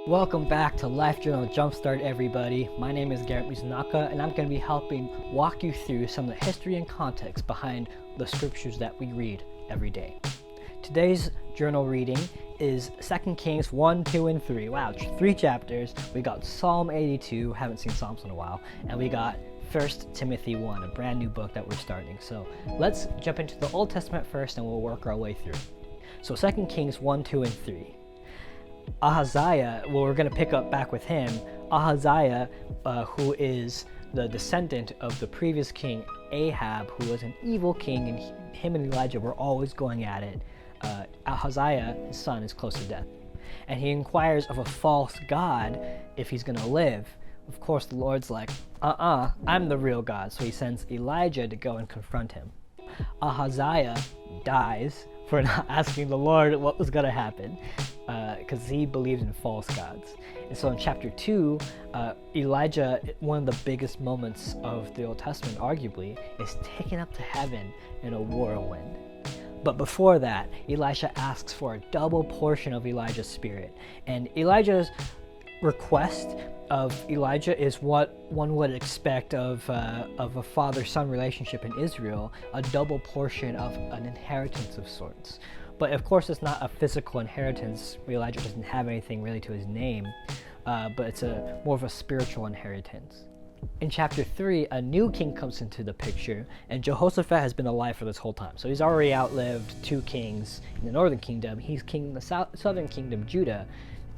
Welcome back to Life Journal Jumpstart, everybody. My name is Garrett Mizunaka, and I'm going to be helping walk you through some of the history and context behind the scriptures that we read every day. Today's journal reading is 2 Kings 1, 2, and 3. Wow, 3 chapters. We got Psalm 82, haven't seen Psalms in a while, and we got 1 Timothy 1, a brand new book that we're starting. So let's jump into the Old Testament first, and we'll work our way through. So 2 Kings 1, 2, and 3. Ahaziah, well, we're going to pick up back with him. Ahaziah, who is the descendant of the previous king Ahab, who was an evil king, and him and Elijah were always going at it. Ahaziah, his son, is close to death, and he inquires of a false god if he's going to live. Of course, the Lord's like, I'm the real God, so he sends Elijah to go and confront him. Ahaziah dies for not asking the Lord what was going to happen, because he believed in false gods. And so in chapter 2, Elijah, one of the biggest moments of the Old Testament, arguably, is taken up to heaven in a whirlwind. But before that, Elisha asks for a double portion of Elijah's spirit. And Elijah's request of Elijah is what one would expect of a father-son relationship in Israel, a double portion of an inheritance of sorts. But of course, it's not a physical inheritance. Elijah doesn't have anything really to his name, but it's more of a spiritual inheritance. In chapter 3, a new king comes into the picture, and Jehoshaphat has been alive for this whole time. So he's already outlived 2 kings in the northern kingdom. He's king in the southern kingdom, Judah.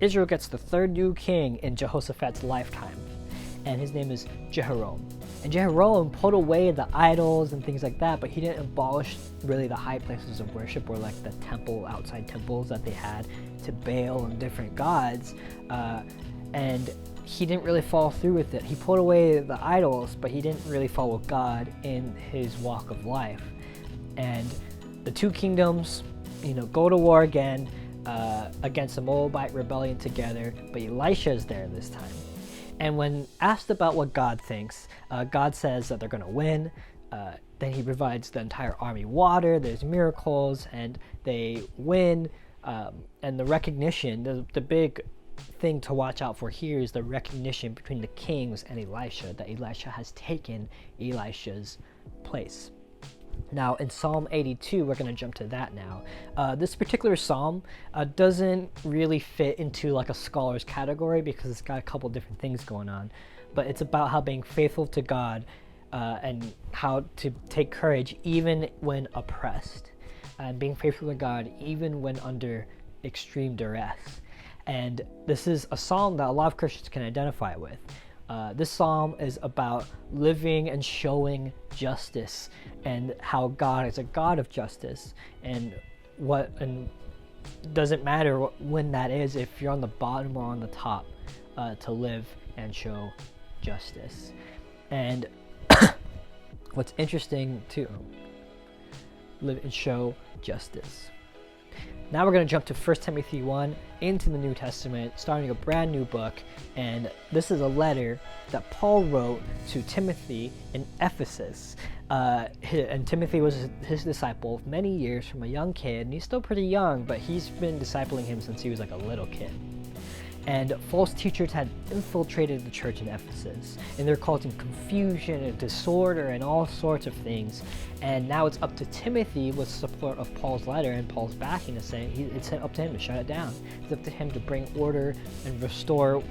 Israel gets the 3rd new king in Jehoshaphat's lifetime, and his name is Jehoram. And Jehoram put away the idols and things like that, but he didn't abolish really the high places of worship, or like the temple, outside temples that they had to Baal and different gods, and he didn't really follow through with it. He put away the idols, but he didn't really follow God in his walk of life. And the 2 kingdoms, go to war again against the Moabite rebellion together, but Elisha is there this time. And when asked about what God thinks, God says that they're going to win. Then he provides the entire army water, there's miracles, and they win. And the recognition, the big thing to watch out for here is the recognition between the kings and Elisha, that Elisha has taken Elisha's place. Now, in Psalm 82, we're going to jump to that now. This particular psalm doesn't really fit into like a scholar's category because it's got a couple different things going on. But it's about how being faithful to God and how to take courage even when oppressed. And being faithful to God even when under extreme duress. And this is a psalm that a lot of Christians can identify with. This psalm is about living and showing justice, and how God is a God of justice, and doesn't matter when that is, if you're on the bottom or on the top, to live and show justice. And what's interesting too, live and show justice. Now we're going to jump to 1 Timothy 1 into the New Testament, starting a brand new book. And this is a letter that Paul wrote to Timothy in Ephesus. And Timothy was his disciple many years from a young kid. And he's still pretty young, but he's been discipling him since he was like a little kid. And false teachers had infiltrated the church in Ephesus, and they're causing confusion and disorder and all sorts of things. And now it's up to Timothy, with support of Paul's letter and Paul's backing, to say it's up to him to shut it down. It's up to him to bring order and restore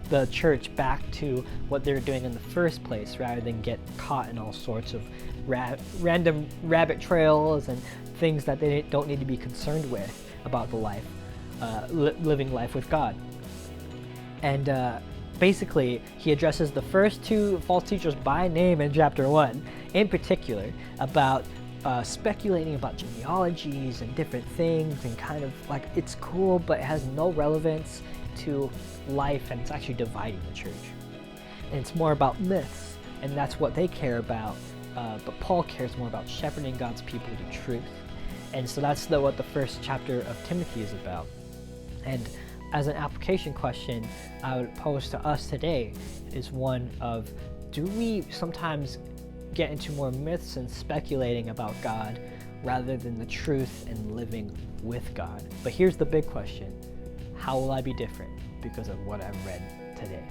the church back to what they were doing in the first place, rather than get caught in all sorts of random rabbit trails and things that they don't need to be concerned with about the life. Living life with God. And basically, he addresses the first 2 false teachers by name in chapter 1, in particular, about speculating about genealogies and different things, and kind of like it's cool, but it has no relevance to life, and it's actually dividing the church. And it's more about myths, and that's what they care about, but Paul cares more about shepherding God's people to truth. And so that's what the first chapter of Timothy is about. And as an application question I would pose to us today is one of, do we sometimes get into more myths and speculating about God rather than the truth and living with God? But here's the big question: How will I be different because of what I've read today?